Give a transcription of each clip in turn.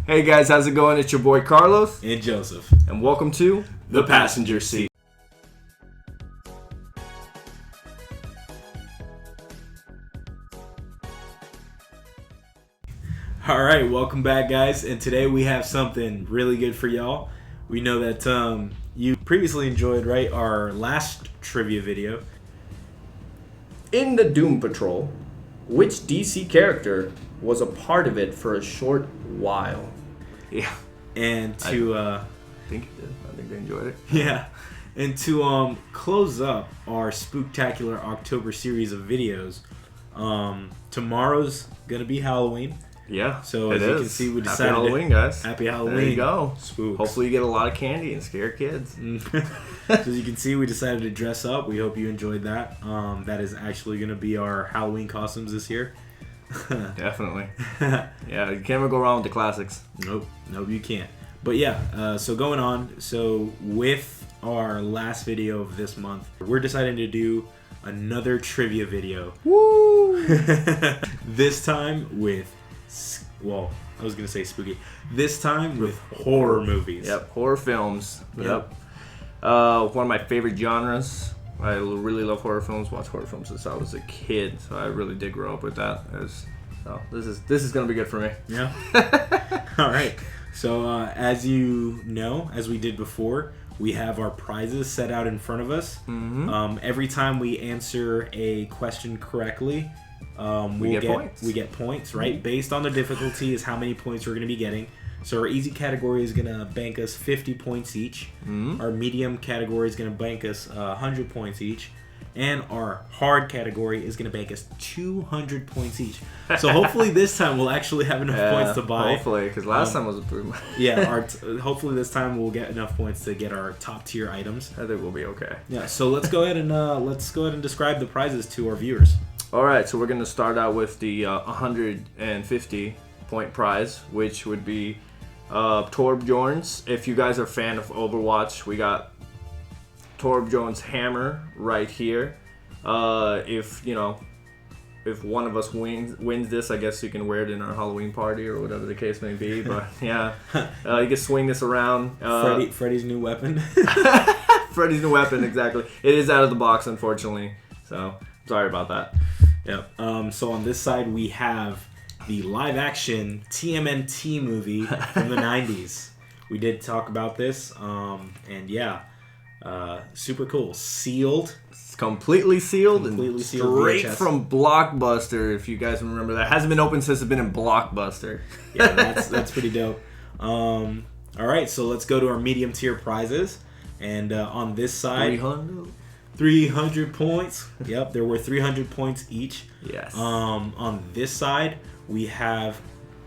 Hey guys, how's it going? It's your boy Carlos and Joseph, and welcome to The Passenger Seat. All right, welcome back, guys. And today we have something really good for y'all. We know that you previously enjoyed, right, our last trivia video. In the Doom Patrol, which DC character was a part of it for a short while? Yeah. And to I think it did. I think they enjoyed it. Yeah. And to close up our Spooktacular October series of videos, tomorrow's gonna be Halloween. Yeah. So as you can see, we decided Happy Halloween, guys. Happy Halloween. There you go. Spooks. Hopefully you get a lot of candy and scare kids. So as you can see, we decided to dress up. We hope you enjoyed that. That is actually gonna be our Halloween costumes this year. Definitely. Yeah, you can't even go wrong with the classics. Nope, you can't. But yeah, so going on. So with our last video of this month, we're deciding to do another trivia video. Woo! This time with, well, I was gonna say spooky. This time with horror movies. Yep, horror films. Yep. One of my favorite genres. I really love horror films. Watched horror films since I was a kid, so I really did grow up with that. So this is gonna be good for me. Yeah. All right. So as you know, as we did before, we have our prizes set out in front of us. Mm-hmm. Every time we answer a question correctly, we get points, right? Mm-hmm. Based on the difficulty is how many points we're going to be getting. So our easy category is going to bank us 50 points each. Mm-hmm. Our medium category is going to bank us 100 points each. And our hard category is going to bank us 200 points each. So hopefully this time we'll actually have enough points to buy. Hopefully, because last time was a pretty much. Yeah, hopefully this time we'll get enough points to get our top tier items. I think we'll be okay. Yeah, so let's go ahead and describe the prizes to our viewers. All right, so we're going to start out with the 150 point prize, which would be Torbjorn's. If you guys are a fan of Overwatch, we got Torbjorn's hammer right here. If one of us wins this, I guess you can wear it in our Halloween party or whatever the case may be. But yeah, you can swing this around. Freddy's new weapon. Freddy's new weapon, exactly. It is out of the box, unfortunately. So sorry about that. Yeah. So on this side we have the live-action TMNT movie from the 90s. We did talk about this, and yeah, super cool. Sealed. It's completely sealed sealed straight VHS. from Blockbuster, if you guys remember that. Hasn't been open since it's been in Blockbuster. Yeah, that's pretty dope. All right, so let's go to our medium tier prizes. And on this side, 300 points. Yep, there were 300 points each. Yes. On this side, we have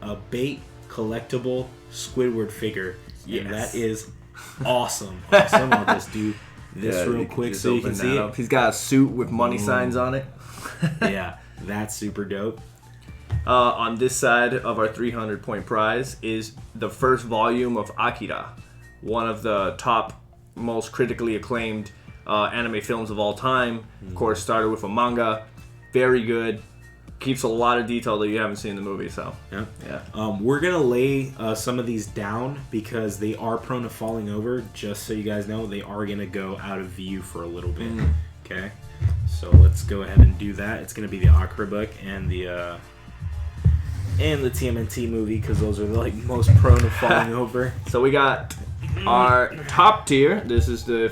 a bait collectible Squidward figure. Yes. And that is awesome. I'll just do this real quick so you can see it. He's got a suit with money signs on it. Yeah, that's super dope. On this side of our 300 point prize is the first volume of Akira, one of the top, most critically acclaimed anime films of all time. Of course, started with a manga. Very good. Keeps a lot of detail that you haven't seen in the movie. So yeah. We're gonna lay some of these down because they are prone to falling over. Just so you guys know, they are gonna go out of view for a little bit. Okay, so let's go ahead and do that. It's gonna be the Akira book and the TMNT movie because those are like most prone to falling over. So we got our top tier. This is the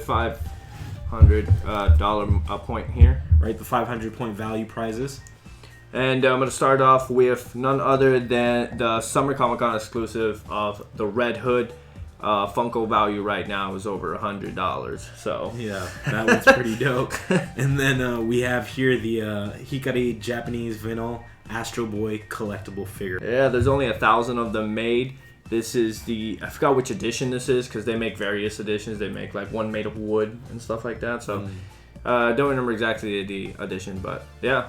$500 point here. Right, the 500 point value prizes. And I'm going to start off with none other than the Summer Comic Con exclusive of the Red Hood. Funko value right now is over $100. So yeah, that one's pretty dope. And then we have here the Hikari Japanese vinyl Astro Boy collectible figure. Yeah, there's only 1,000 of them made. This is I forgot which edition this is because they make various editions. They make like one made of wood and stuff like that. So don't remember exactly the edition, but yeah.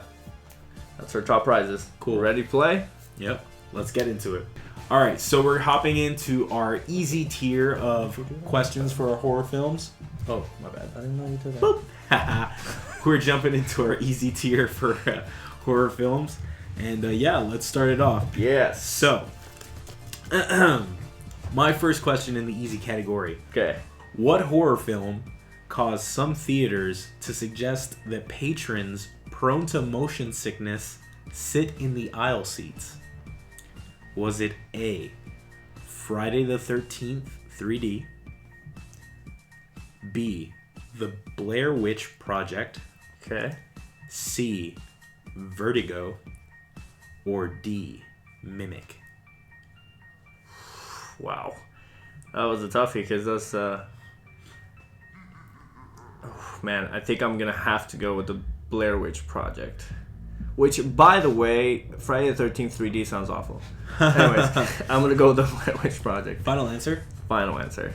That's our top prizes. Cool. Ready to play? Yep. Let's get into it. All right, so we're hopping into our easy tier of questions for our horror films. Oh, my bad. I didn't know you did that. We're jumping into our easy tier for horror films. And yeah, let's start it off. Yes. So, my first question in the easy category. Okay. What horror film caused some theaters to suggest that patrons prone to motion sickness sit in the aisle seats? Was it A, Friday the 13th 3D, B, The Blair Witch Project, Okay. C, Vertigo, or D, Mimic? Wow. That was a toughie because that's man, I think I'm gonna have to go with the Blair Witch Project. Which, by the way, Friday the 13th 3D sounds awful. Anyways, I'm gonna go with the Blair Witch Project. Final answer? Final answer.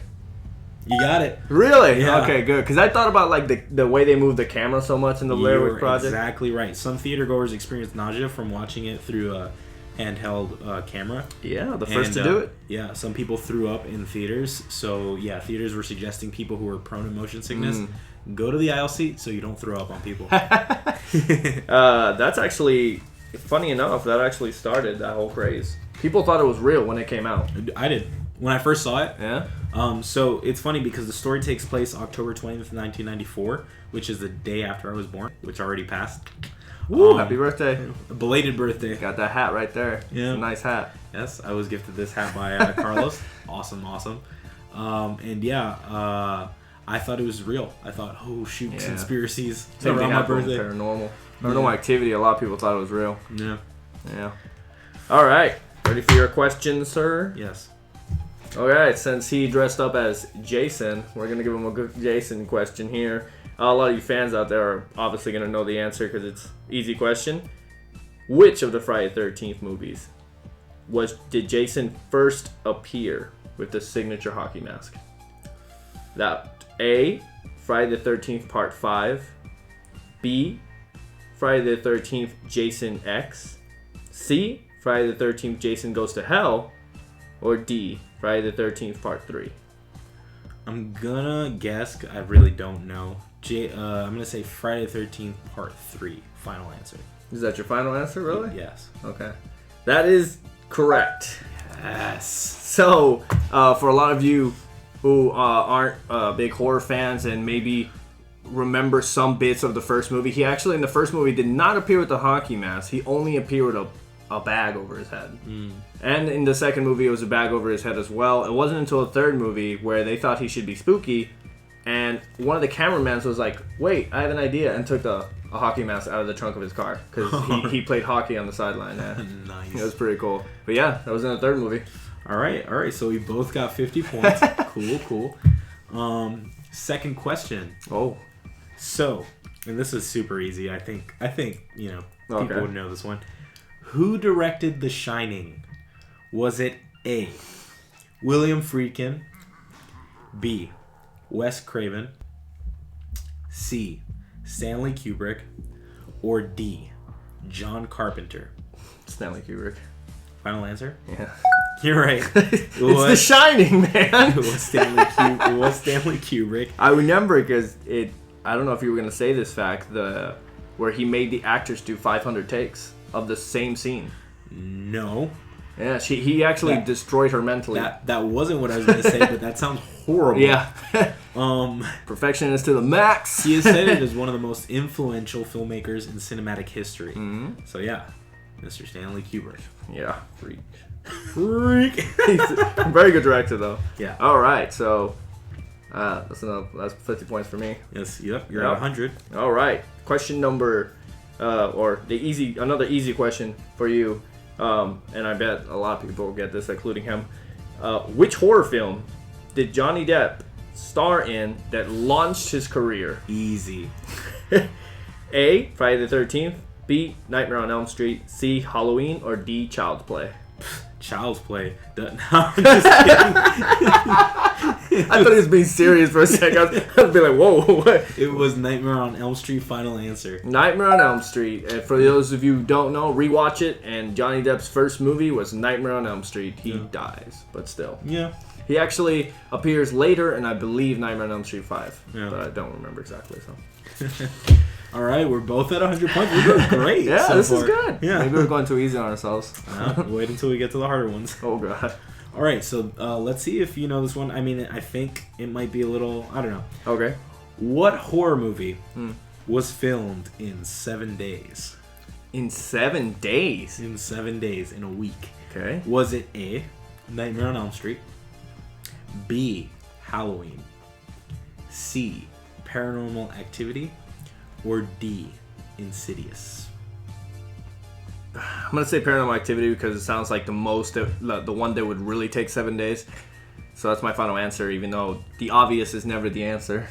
You got it. Really? Yeah. Okay, good. Because I thought about like the way they move the camera so much in the Blair Witch Project. Exactly right. Some theater goers experience nausea from watching it through a handheld camera. Yeah, the first to do it. Yeah, some people threw up in theaters. So yeah, theaters were suggesting people who were prone to motion sickness go to the aisle seat so you don't throw up on people. That's actually, funny enough, that actually started that whole craze. People thought it was real when it came out. I did. When I first saw it. Yeah? So it's funny because the story takes place October 20th, 1994, which is the day after I was born, which already passed. Woo, happy birthday. A belated birthday. Got that hat right there. Yeah. It's a nice hat. Yes, I was gifted this hat by Carlos. Awesome. And yeah, I thought it was real. I thought, oh shoot, conspiracies Same around thing my happened with birthday. paranormal. Paranormal activity, a lot of people thought it was real. Yeah. Yeah. All right. Ready for your question, sir? Yes. All right. Since he dressed up as Jason, we're going to give him a good Jason question here. A lot of you fans out there are obviously going to know the answer because it's easy question. Which of the Friday the 13th movies did Jason first appear with the signature hockey mask? That A, Friday the 13th Part 5, B, Friday the 13th Jason X, C, Friday the 13th Jason Goes to Hell, or D, Friday the 13th Part 3. I'm gonna guess, I really don't know. I'm gonna say Friday the 13th Part 3. Final answer. Is that your final answer, really? Yes. Okay. That is correct. Yes. So, for a lot of you who aren't big horror fans and maybe remember some bits of the first movie, he actually in the first movie did not appear with the hockey mask. He only appeared with a bag over his head. And in the second movie, it was a bag over his head as well. It wasn't until the third movie where they thought he should be spooky, and one of the cameramans was like, wait, I have an idea, and took a hockey mask out of the trunk of his car because he played hockey on the sideline. Yeah. Nice. It was pretty cool. But yeah, that was in the third movie. All right. So we both got 50 points. Cool. Second question. Oh. So, and this is super easy. I think people Okay. would know this one. Who directed The Shining? Was it A, William Friedkin, B, Wes Craven, C, Stanley Kubrick, or D, John Carpenter? Stanley Kubrick. Final answer? Yeah. You're right. It's The Shining, man. It was Stanley Kubrick. I remember because I don't know if you were going to say this fact, where he made the actors do 500 takes of the same scene. No. Yeah, he actually destroyed her mentally. That wasn't what I was going to say, but that sounds horrible. Yeah. Perfectionist to the max. He is cited as one of the most influential filmmakers in cinematic history. Mm-hmm. So yeah, Mr. Stanley Kubrick. Yeah, freak. He's a very good director, though. Yeah. All right, so that's 50 points for me. Yes. Yep. You're at 100. All right. Question number, another easy question for you, and I bet a lot of people will get this, including him. Which horror film did Johnny Depp star in that launched his career? Easy. A, Friday the 13th. B, Nightmare on Elm Street. C, Halloween. Or D, Child's Play. Child's Play. No, I'm just kidding. I thought he was being serious for a second. I was being like, whoa, what? It was Nightmare on Elm Street. Final answer. Nightmare on Elm Street. And for those of you who don't know, rewatch it. And Johnny Depp's first movie was Nightmare on Elm Street. He dies, but still. Yeah. He actually appears later in, I believe, Nightmare on Elm Street 5. Yeah. But I don't remember exactly, so. All right, we're both at 100 points. We're doing great. Yeah, so this far. is good. Yeah. Maybe we're going too easy on ourselves. Wait until we get to the harder ones. Oh, God. All right, so let's see if you know this one. I mean, I think it might be a little, I don't know. Okay. What horror movie was filmed in 7 days? In 7 days? In 7 days, in a week. Okay. Was it A, Nightmare on Elm Street, B, Halloween, C, Paranormal Activity, or D, Insidious? I'm going to say Paranormal Activity because it sounds like the one that would really take 7 days. So that's my final answer, even though the obvious is never the answer.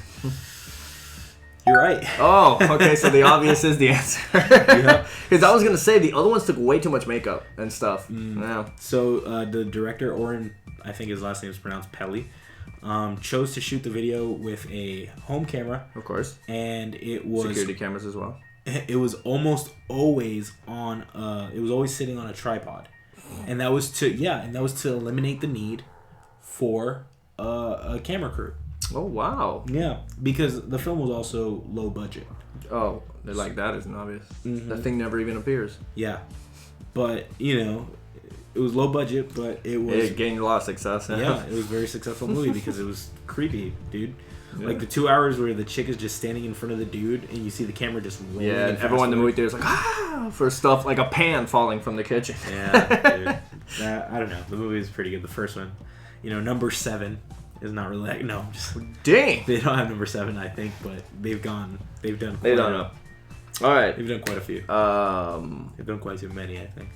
You're right. Oh, okay, so the obvious is the answer. Because I was going to say the other ones took way too much makeup and stuff. Yeah. So the director, Oren, I think his last name is pronounced Pelly, chose to shoot the video with a home camera. Of course. And it was... Security cameras as well. It was almost always on... it was always sitting on a tripod. And that was to eliminate the need for a camera crew. Oh, wow. Yeah, because the film was also low budget. Oh, like that isn't obvious. That thing never even appears. Yeah, but it was low budget, but it was... It gained a lot of success. Yeah, it was a very successful movie because it was creepy, dude. Yeah. Like the 2 hours where the chick is just standing in front of the dude and you see the camera just rolling. Yeah, and everyone in the movie theater is like, for stuff like a pan falling from the kitchen. Yeah, dude. I don't know. The movie is pretty good. The first one, number 7 is not really like, no. Just, dang. They don't have number 7, I think, but they've done. They done up. All right. They've done quite a few. They've done quite too many, I think.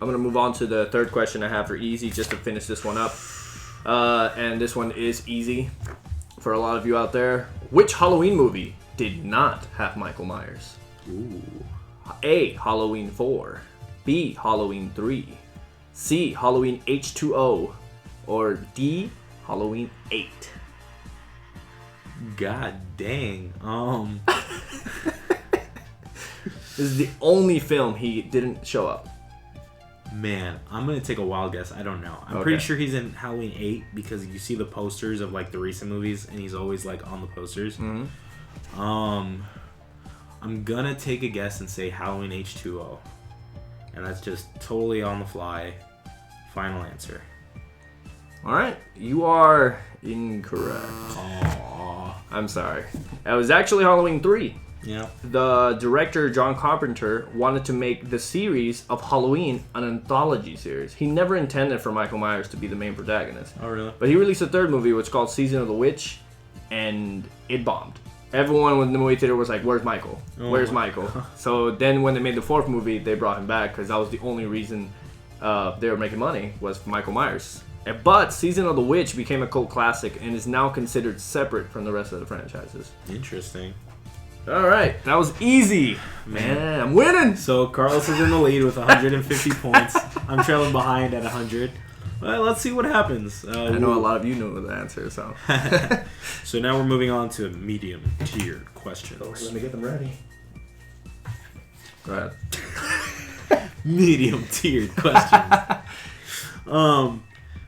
I'm gonna move on to the third question I have for easy, just to finish this one up. And this one is easy for a lot of you out there. Which Halloween movie did not have Michael Myers? Ooh. A, Halloween 4. B, Halloween 3. C, Halloween H2O. Or D, Halloween 8. God dang. This is the only film he didn't show up. Man, I'm going to take a wild guess. I don't know. I'm pretty sure he's in Halloween 8 because you see the posters of like the recent movies and he's always like on the posters. Mm-hmm. I'm going to take a guess and say Halloween H2O. And that's just totally on the fly. Final answer. All right. You are incorrect. Aww. I'm sorry. It was actually Halloween 3. Yeah. The director, John Carpenter, wanted to make the series of Halloween an anthology series. He never intended for Michael Myers to be the main protagonist. Oh, really? But he released a third movie, which is called Season of the Witch, and it bombed. Everyone in the movie theater was like, where's Michael? Where's Michael? So then when they made the fourth movie, they brought him back because that was the only reason they were making money was for Michael Myers. But Season of the Witch became a cult classic and is now considered separate from the rest of the franchises. Interesting. All right, that was easy. Man, I'm winning. So Carlos is in the lead with 150 points. I'm trailing behind at 100. Well, let's see what happens. I know a lot of you know the answer, so. So now we're moving on to medium-tiered questions. Oh, let me get them ready. Go ahead. Medium-tiered questions. All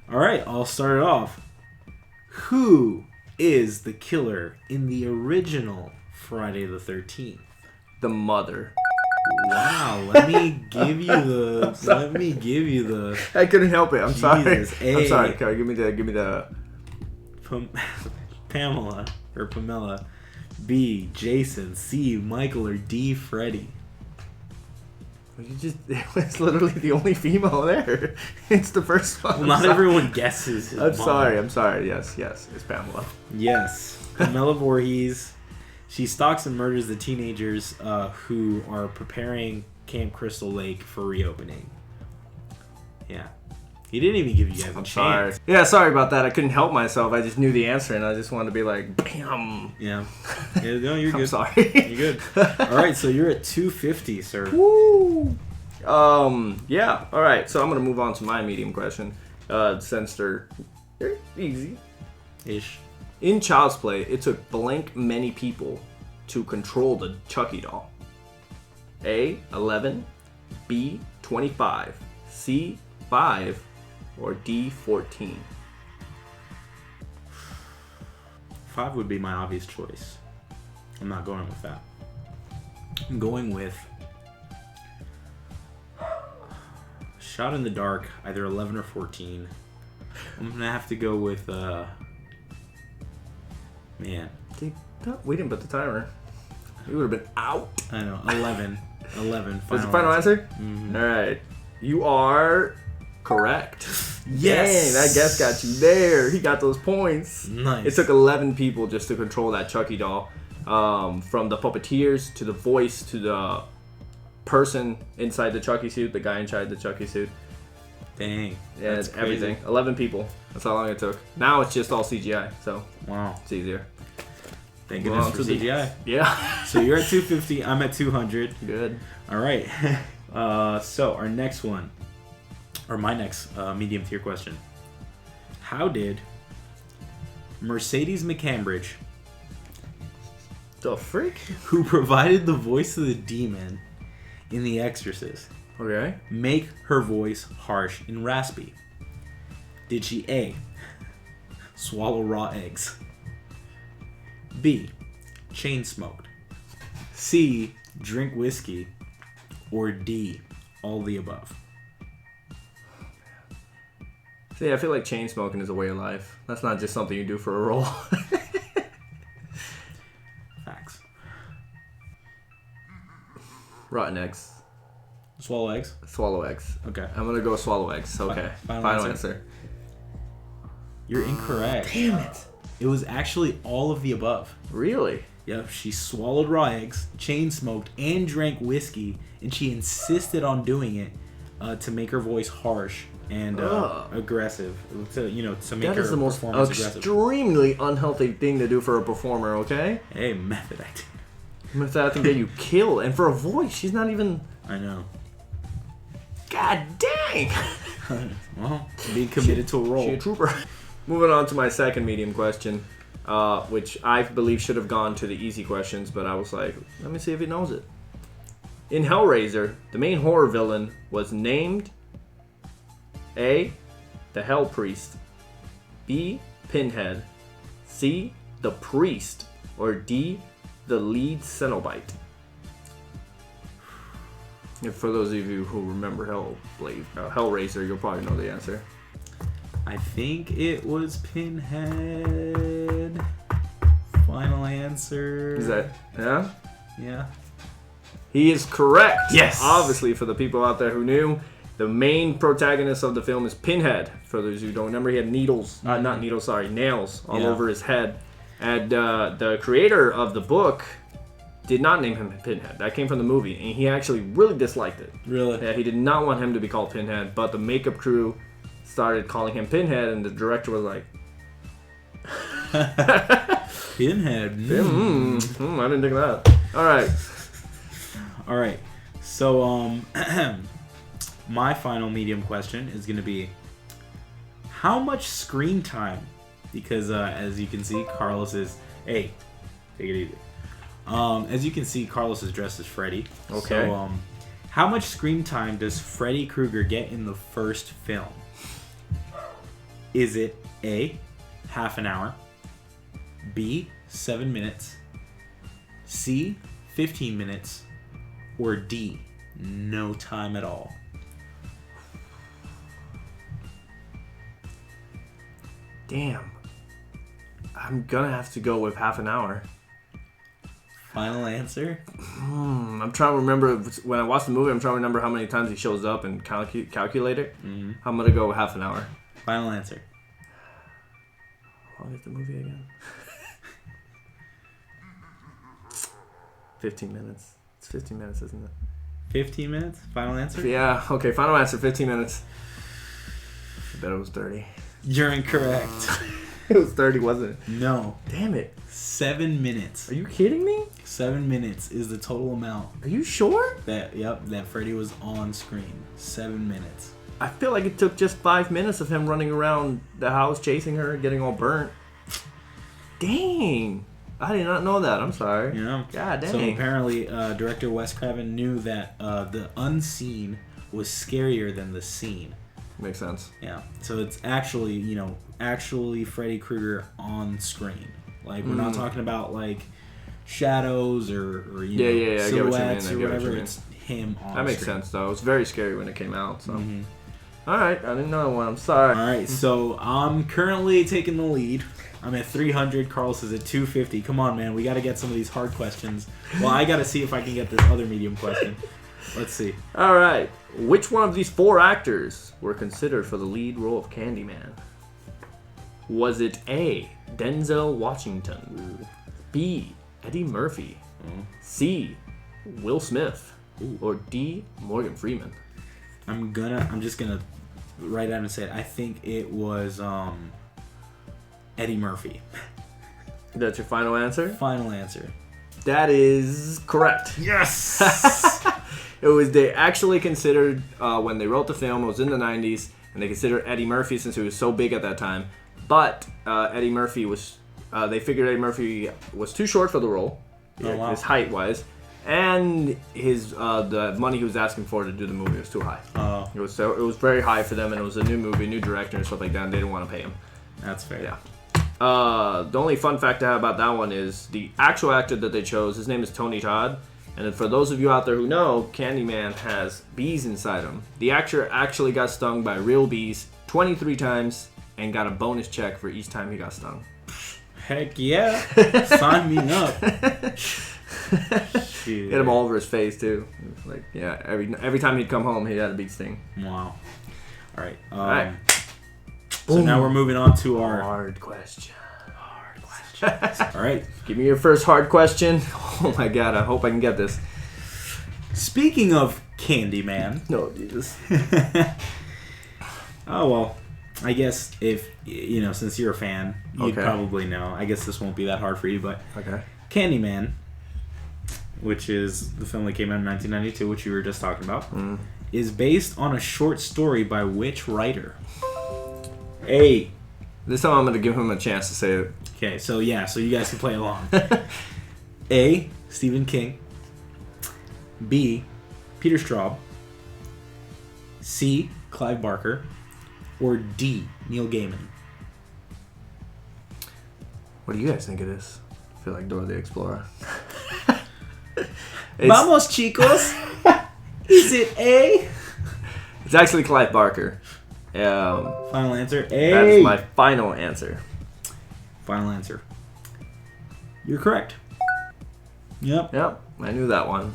right, I'll start it off. Who is the killer in the original Friday the 13th? The mother. Wow, let me give you the I couldn't help it. I'm sorry. A. I'm sorry. Carrie, give me the Pamela or Pamela. B, Jason. C, Michael, or D, Freddy. It was literally the only female there. It's the first one. Well, not everyone guesses his I'm mom. sorry. Yes, it's Pamela. Yes, Pamela Voorhees. She stalks and murders the teenagers who are preparing Camp Crystal Lake for reopening. Yeah. He didn't even give you guys a chance. Sorry. Yeah, sorry about that. I couldn't help myself. I just knew the answer, and I just wanted to be like, bam. Yeah. No, you're good. I'm sorry. You're good. All right, so you're at 250, sir. Woo! Yeah. All right, so I'm going to move on to my medium question, since they're easy-ish. In Child's Play, it took blank many people to control the Chucky doll. A, 11, B, 25, C, 5, or D, 14. 5 would be my obvious choice. I'm not going with that. I'm going with Shot in the Dark, either 11 or 14. I'm gonna have to go with man. We didn't put the timer. You would have been out. I know. 11. 11. That's the final answer? Mm-hmm. All right. You are correct. Yes. Dang, that guess got you there. He got those points. Nice. It took 11 people just to control that Chucky doll. From the puppeteers to the voice to the person inside the Chucky suit, the guy inside the Chucky suit. Dang. Yeah, That's it's everything. crazy. 11 people. That's how long it took. Now it's just all CGI, so Wow. it's easier. Thank goodness for CGI. Yeah. So you're at 250. I'm at 200. Good. All right. So our next one, or my next medium tier question. How did Mercedes McCambridge, The freak? who provided the voice of the demon in The Exorcist, Okay. make her voice harsh and raspy? Did she A, swallow raw eggs, B, chain smoked, C, drink whiskey, or D, all the above? See, I feel like chain smoking is a way of life. That's not just something you do for a role. Facts. Rotten eggs. Swallow eggs? Swallow eggs. Okay. I'm gonna go swallow eggs. Okay. Final answer. You're incorrect. Damn it. It was actually all of the above. Really? Yep, she swallowed raw eggs, chain smoked, and drank whiskey, and she insisted on doing it to make her voice harsh and aggressive. To make That her is the most performance aggressive. extremely unhealthy thing to do for a performer, okay? Hey, method acting. That can get you killed. And for a voice, she's not even... I know. God dang! Well, being committed to a role. She a trooper. Moving on to my second medium question, which I believe should have gone to the easy questions, but I was like, let me see if he knows it. In Hellraiser, the main horror villain was named A, the Hell Priest, B, Pinhead, C, the Priest, or D, the lead Cenobite. And for those of you who remember Hellraiser, you'll probably know the answer. I think it was Pinhead. Final answer. Is that, yeah? Yeah. He is correct. Yes. Obviously, for the people out there who knew, the main protagonist of the film is Pinhead. For those who don't remember, he had nails all over his head. And the creator of the book did not name him Pinhead. That came from the movie, and he actually really disliked it. Really? Yeah, he did not want him to be called Pinhead, but the makeup crew started calling him Pinhead, and the director was like, Pinhead. I didn't think of that. All right. So, my final medium question is going to be, how much screen time? Because as you can see, Carlos is... Hey, take it easy. As you can see, Carlos is dressed as Freddy. Okay. So, how much screen time does Freddy Krueger get in the first film? Is it A, half an hour, B, 7 minutes, C, 15 minutes, or D, no time at all? damn. I'm gonna have to go with half an hour. Final answer? I'm trying to remember, when I watched the movie, I'm trying to remember how many times he shows up and calculate it. Mm-hmm. I'm gonna go with half an hour. Final answer. How long is the movie again? 15 minutes. It's 15 minutes, isn't it? 15 minutes? Final answer? Yeah, okay, final answer, 15 minutes. I bet it was 30. You're incorrect. It was 30, wasn't it? No. Damn it. 7 minutes. Are you kidding me? 7 minutes is the total amount Are you sure? that Freddy was on screen. 7 minutes. I feel like it took just 5 minutes of him running around the house, chasing her, getting all burnt. Dang. I did not know that. I'm sorry. You know? God dang. So apparently, director Wes Craven knew that the unseen was scarier than the seen. Makes sense. Yeah. So it's actually Freddy Krueger on screen. Like, we're not talking about, like, shadows or you Yeah, know, yeah, I get what you mean, silhouettes I or get what you whatever. mean. It's him on That makes screen. sense, though. It was very scary when it came out, so. All right, I didn't know one. I'm sorry. All right, so I'm currently taking the lead. I'm at 300. Carlos is at 250. Come on, man. We got to get some of these hard questions. Well, I got to see if I can get this other medium question. Let's see. All right. Which one of these 4 actors were considered for the lead role of Candyman? Was it A, Denzel Washington, B, Eddie Murphy, C, Will Smith, or D, Morgan Freeman? I'm just gonna write out and say it. I think it was Eddie Murphy. That's your final answer? Final answer. That is correct. Yes. They actually considered, when they wrote the film, it was in the 90s, and they considered Eddie Murphy since he was so big at that time. But Eddie Murphy they figured Eddie Murphy was too short for the role, his height-wise, and the money he was asking for to do the movie was too high. It was very high for them, and it was a new movie, new director, and stuff like that, and they didn't want to pay him. That's fair. Yeah. The only fun fact I have about that one is the actual actor that they chose, his name is Tony Todd. And for those of you out there who know, Candyman has bees inside him. The actor actually got stung by real bees 23 times and got a bonus check for each time he got stung. Heck yeah. Sign me up. Hit him all over his face, too. Like, yeah, every time he'd come home, he had a bee sting. Wow. All right. All right. So now we're moving on to our hard question. All right. Give me your first hard question. Oh my god, I hope I can get this. Speaking of Candyman. No, Jesus. Oh, well. I guess if, since you're a fan, you'd probably know. I guess this won't be that hard for you, but Okay. Candyman, which is the film that came out in 1992, which you were just talking about, is based on a short story by which writer? A. This time I'm going to give him a chance to say it. Okay, so you guys can play along. A. Stephen King. B. Peter Straub. C. Clive Barker. Or D. Neil Gaiman. What do you guys think it is? I feel like Dora the Explorer. Vamos, chicos. Is it A? It's actually Clive Barker. Final answer. A. That is my final answer. Final answer. You're correct. Yep. Yep, I knew that one.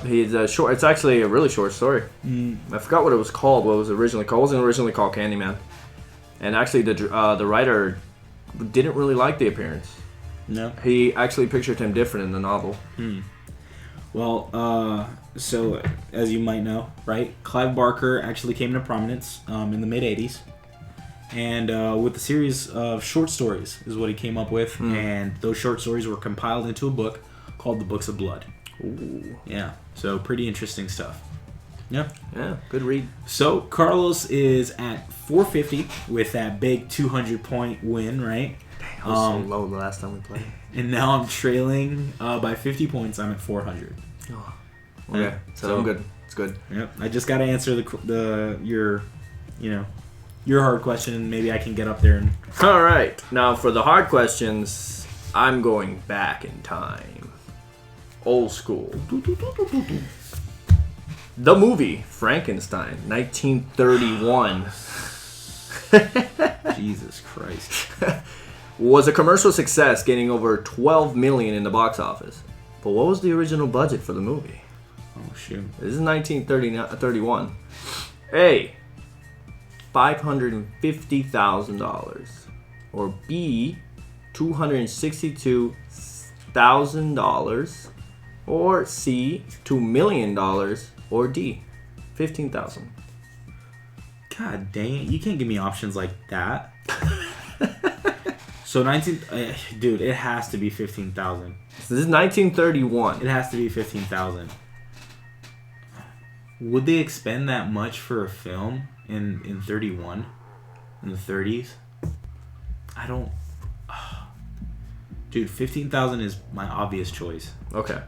He's a short. It's actually a really short story. I forgot what it was called. What it was originally called? It wasn't originally called Candyman. And actually, the writer didn't really like the appearance. No. He actually pictured him different in the novel. Well, so as you might know, right? Clive Barker actually came into prominence in the mid '80s, and with a series of short stories is what he came up with, and those short stories were compiled into a book called The Books of Blood. Ooh. Yeah, so pretty interesting stuff. Yeah. Yeah, good read. So Carlos is at 450 with that big 200-point win, right? Dang, I was so low the last time we played. And now I'm trailing by 50 points. I'm at 400. Oh. Okay, so I'm good. It's good. Yep. I just got to answer your hard question. Maybe I can get up there and. All right. Now for the hard questions, I'm going back in time. Old school. The movie Frankenstein, 1931. Jesus Christ. Was a commercial success, getting over $12 million in the box office. But what was the original budget for the movie? Oh, shoot. This is 1931. A, $550,000. Or B, $262,000. Or C, $2 million. Or D, $15,000. God dang it. You can't give me options like that. So dude, it has to be 15,000. So this is 1931. It has to be 15,000. Would they expend that much for a film in 31? In the 30s? I don't... Dude, 15,000 is my obvious choice. Okay.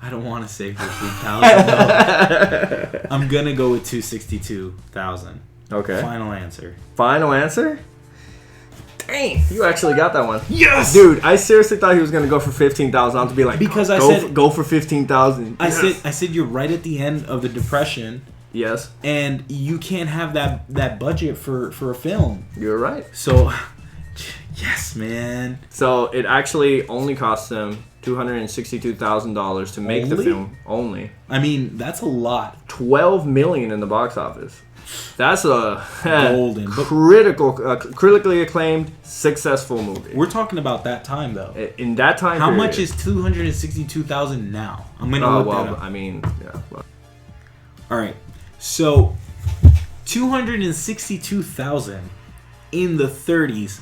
I don't want to say 15,000. I'm going to go with 262,000. Okay. Final answer. Final answer? Dang, you actually got that one. Yes, dude. I seriously thought he was gonna go for 15,000. I'm to be like, because go for 15,000. I said you're right at the end of the Depression. Yes. And you can't have that budget for a film. You're right. So, yes, man. So it actually only cost them $262,000 to make the film. Only. I mean, that's a lot. $12 million in the box office. That's a golden, critically acclaimed, successful movie. We're talking about that time, though. In that time how period, much is $262,000 now? I'm gonna look that up. I mean, yeah. Well. All right, so $262,000 in the 30s,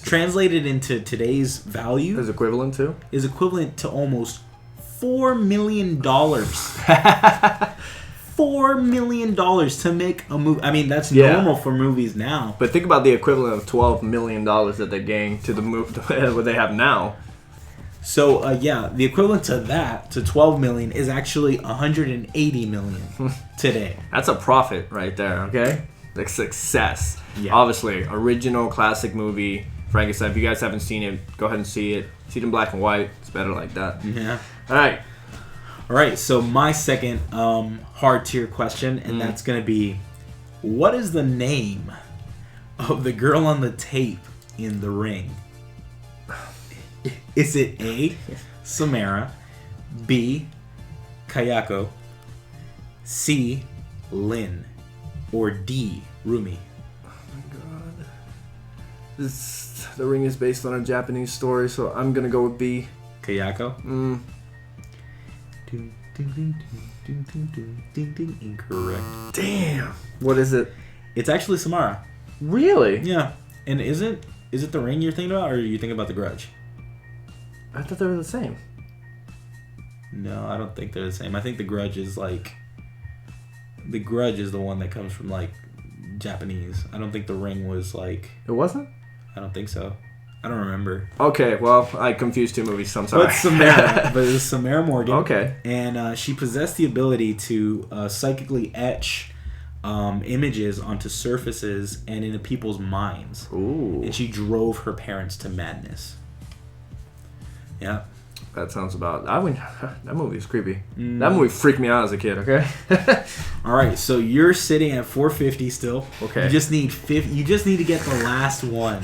translated into today's value, is equivalent to almost $4 million. $4 million to make a movie. I mean, that's normal for movies now. But think about the equivalent of $12 million that they gained to the movie what they have now. So the equivalent to that, to $12 million, is actually $180 million today. That's a profit right there. Okay, like success. Yeah. Obviously, original classic movie. Frankenstein. If you guys haven't seen it, go ahead and see it. See it in black and white. It's better like that. Yeah. All right. So my second hard tier question, and that's going to be, what is the name of the girl on the tape in The Ring? Is it A, Samara, B, Kayako, C, Lynn, or D, Rumi? Oh my god. The Ring is based on a Japanese story, so I'm going to go with B. Kayako? Incorrect. Damn. What is it? It's actually Samara. Really? Yeah. And is it The Ring you're thinking about, or are you thinking about The Grudge? I thought they were the same. No, I don't think they're the same. I think The Grudge is like... The Grudge is the one that comes from, like, Japanese. I don't think The Ring was, like... It wasn't? I don't think so. I don't remember. Okay, well, I confused two movies, so I'm sorry. But Samara. But it was Samara Morgan. Okay. And she possessed the ability to psychically etch images onto surfaces and into people's minds. Ooh. And she drove her parents to madness. Yeah. That sounds about... that movie is creepy. That movie freaked me out as a kid, okay? All right, so you're sitting at 450 still. Okay. You just need to get the last one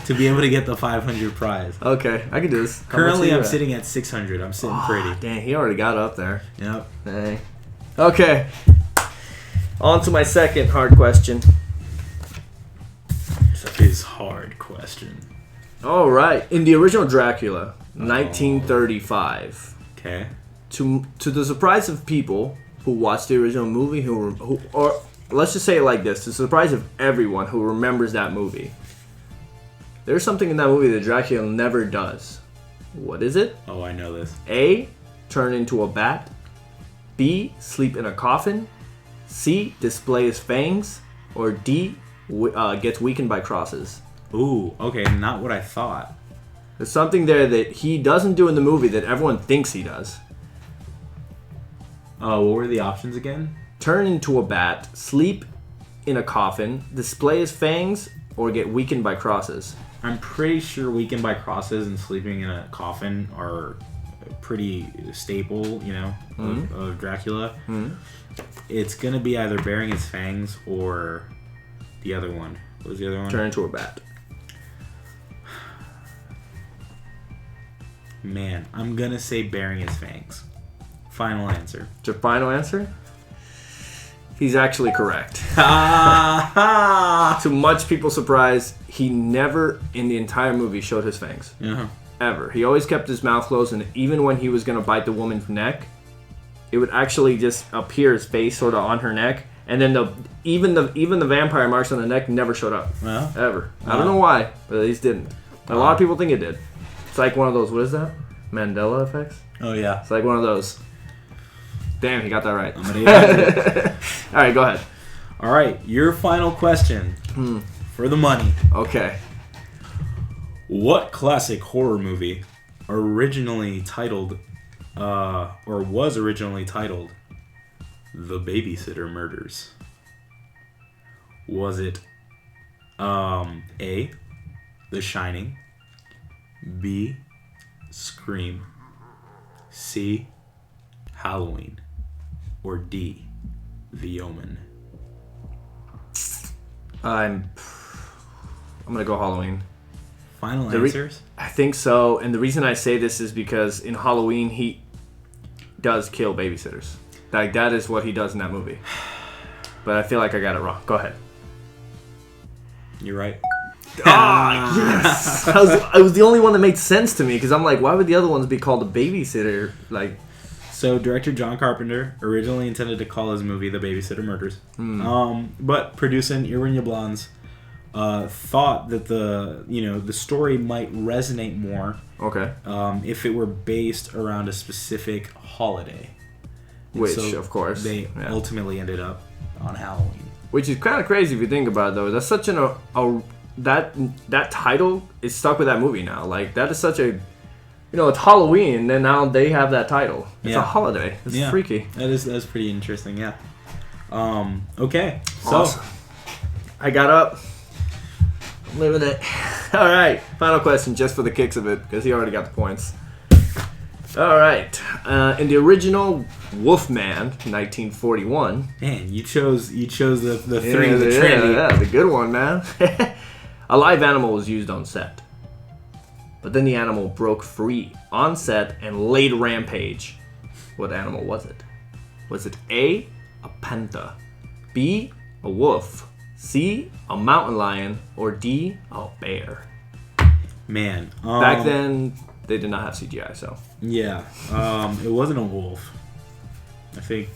to be able to get the 500 prize. Okay, I can do this. Currently, I'm sitting at 600. I'm sitting pretty. Dang, he already got up there. Yep. Dang. Okay. On to my second hard question. His hard question. All right. In the original Dracula, 1935. Okay. To the surprise of people who watched the original movie, or let's just say it like this, to the surprise of everyone who remembers that movie, there's something in that movie that Dracula never does. What is it? Oh, I know this. A, turn into a bat. B, sleep in a coffin. C, display his fangs. Or D, gets weakened by crosses. Ooh, okay, not what I thought. There's something there that he doesn't do in the movie that everyone thinks he does. Oh, what were the options again? Turn into a bat, sleep in a coffin, display his fangs, or get weakened by crosses. I'm pretty sure weakened by crosses and sleeping in a coffin are pretty staple, of Dracula. Mm-hmm. It's going to be either bearing his fangs or the other one. What was the other one? Turn into a bat. Man, I'm going to say bearing his fangs. Final answer. Your final answer? He's actually correct. To much people's surprise, he never in the entire movie showed his fangs. Uh-huh. Ever. He always kept his mouth closed, and even when he was going to bite the woman's neck, it would actually just appear his face sort of on her neck, and then even the vampire marks on the neck never showed up. Well, ever. I don't know why, but at least didn't. A lot of people think it did. It's like one of those, what is that? Mandela effects? Oh, yeah. It's like one of those. Damn, he got that right. All right, go ahead. All right, your final question for the money. Okay. What classic horror movie originally titled, or was originally titled, The Babysitter Murders? Was it A, The Shining, B, Scream, C, Halloween, or D, The Omen? I'm gonna go Halloween. Final answers? I think so, and the reason I say this is because in Halloween he does kill babysitters. Like that is what he does in that movie. But I feel like I got it wrong. Go ahead. You're right. Ah, yes. I was the only one that made sense to me because I'm like, why would the other ones be called a babysitter? Like, so director John Carpenter originally intended to call his movie The Babysitter Murders, but producer Irina Blans thought that the story might resonate more. Okay. If it were based around a specific holiday. And which, so of course, they ultimately ended up on Halloween. Which is kind of crazy if you think about it, though. That's such that title is stuck with that movie now. Like that is such a, it's Halloween, and then now they have that title. It's a holiday. It's freaky. That's pretty interesting. Yeah. Okay. Awesome. So I got up. I'm living it. All right. Final question, just for the kicks of it, because he already got the points. All right. In the original Wolfman, 1941. Man, you chose the three of the Trinity. Yeah, the good one, man. A live animal was used on set, but then the animal broke free on set and laid rampage. What animal was it? Was it A, a panther, B, a wolf, C, a mountain lion, or D, a bear? Man, back then they did not have CGI, so yeah, it wasn't a wolf. I think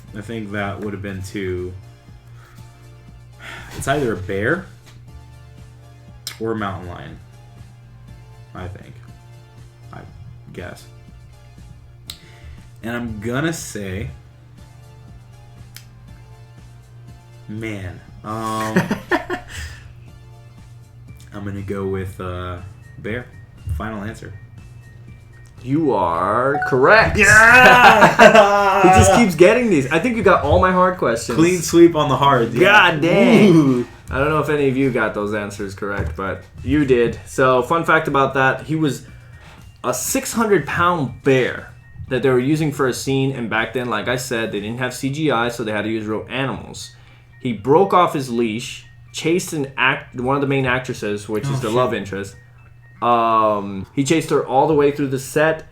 that would have been too. It's either a bear or a mountain lion. I guess. And I'm gonna say, man, I'm gonna go with bear. Final answer. You are correct. Yeah! He just keeps getting these. I think you got all my hard questions. Clean sweep on the hard. Yeah. God dang. Ooh. I don't know if any of you got those answers correct, but you did. So, fun fact about that, he was a 600-pound bear that they were using for a scene, and back then, like I said, they didn't have CGI, so they had to use real animals. He broke off his leash, chased one of the main actresses, which is the love interest. He chased her all the way through the set.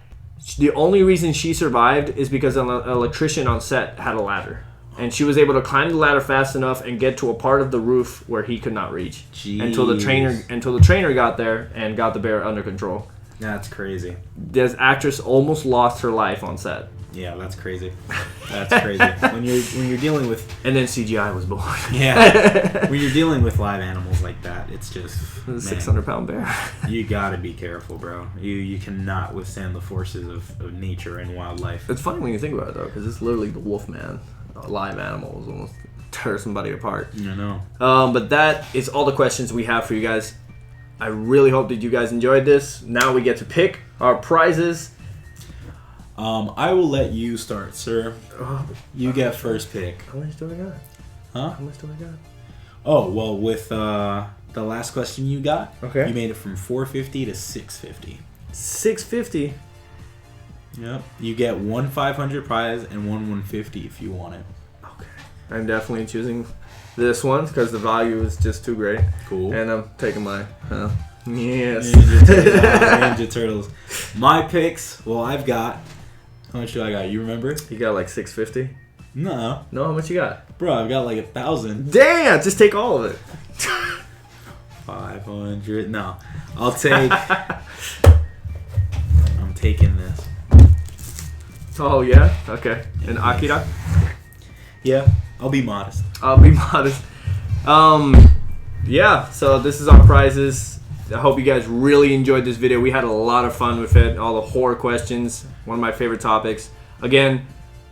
The only reason she survived is because an electrician on set had a ladder. And she was able to climb the ladder fast enough and get to a part of the roof where he could not reach. Jeez. Until the trainer got there and got the bear under control. That's crazy. This actress almost lost her life on set. Yeah, that's crazy. That's crazy. when you're dealing with, and then CGI was born. Yeah. When you're dealing with live animals like that, it's just a 600-pound bear. You gotta be careful, bro. You cannot withstand the forces of nature and wildlife. It's funny when you think about it though, because it's literally the Wolfman. Live animals almost tear somebody apart. I know. But that is all the questions we have for you guys. I really hope that you guys enjoyed this. Now we get to pick our prizes. I will let you start, sir. You get first pick. How much do I got? Huh? How much do I got? Oh, well, with the last question you got, okay, you made it from $450 to $650. $650. Yep. You get one 500 prize and one 150 if you want it. Okay. I'm definitely choosing this one because the value is just too great. Cool. And I'm taking my yes. Ninja Turtles. My picks. Well, I've got. How much do I got? You remember? You got like $650. No. No, how much you got? Bro, I've got like 1,000. Damn! Just take all of it. 500. No, I'll take. I'm taking this. Oh yeah. Okay. And Akira. Yeah, I'll be modest. Yeah. So this is our prizes. I hope you guys really enjoyed this video. We had a lot of fun with it. All the horror questions. One of my favorite topics. Again,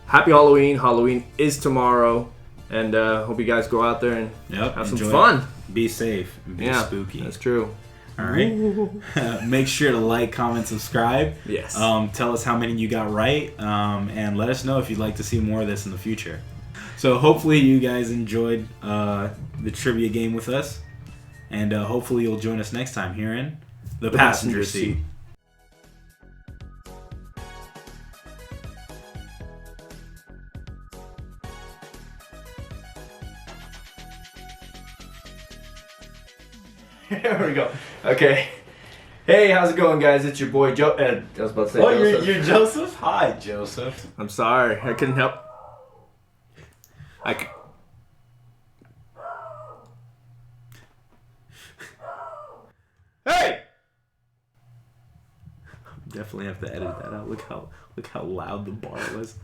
happy Halloween. Halloween is tomorrow. And hope you guys go out there and have some fun. Be safe. Be spooky. That's true. All right. Make sure to like, comment, subscribe. Yes. Tell us how many you got right. And let us know if you'd like to see more of this in the future. So hopefully you guys enjoyed the trivia game with us. And hopefully you'll join us next time here in The passenger seat. There we go. Okay. Hey, how's it going, guys? It's your boy Joe. I was about to say Joseph. You're Joseph? Hi, Joseph. I'm sorry. I couldn't help. Hey! Definitely have to edit that out. Look how loud the bar was.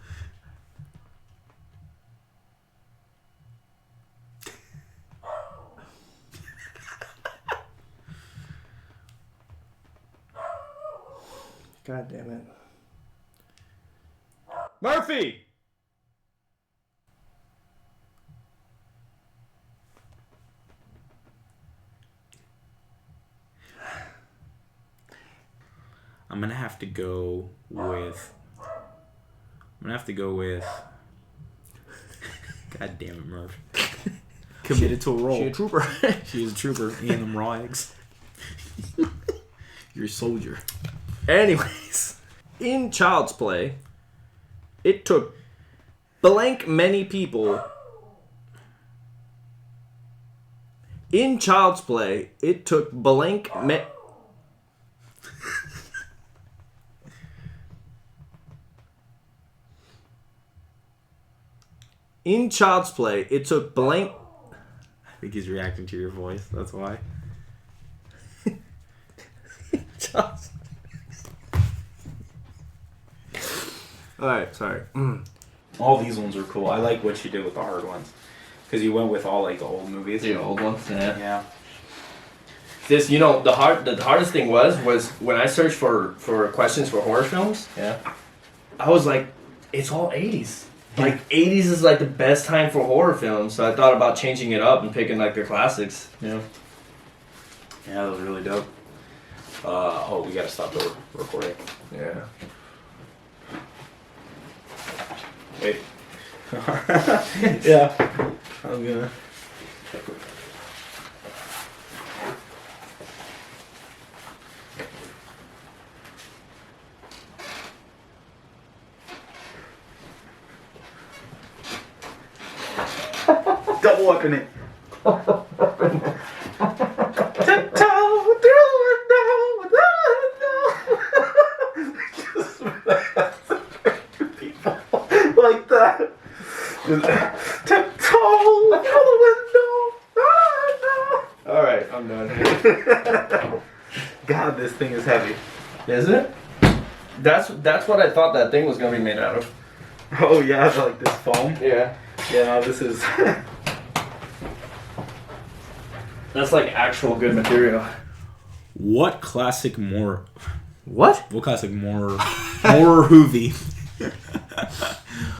God damn it. Murphy! I'm gonna have to go with. God damn it, Murph. Committed to a role. She a trooper. She's a trooper. Eating them raw eggs. You're a soldier. Anyways, in Child's Play, it took blank many people. In Child's Play, it took blank In Child's Play, it took blank. I think he's reacting to your voice. That's why. Alright, sorry. All these ones are cool. I like what you did with the hard ones. Because you went with all like the old movies. The old ones? Yeah. This, the hardest thing was when I searched for questions for horror films. Yeah. I was like, it's all 80s. Like 80s is like the best time for horror films. So I thought about changing it up and picking like the classics. Yeah. Yeah, that was really dope. We gotta stop the recording. Yeah. Wait. Yeah. I'm gonna. Double weapon it. Tiptoe through the window. Like that. Tiptoe through the window. Alright, I'm done. God, this thing is heavy. Is it? That's what I thought that thing was gonna be made out of. Oh yeah, like this foam. Yeah. Yeah, no, this is. That's like actual good material. What classic more? What? What classic more hoovy?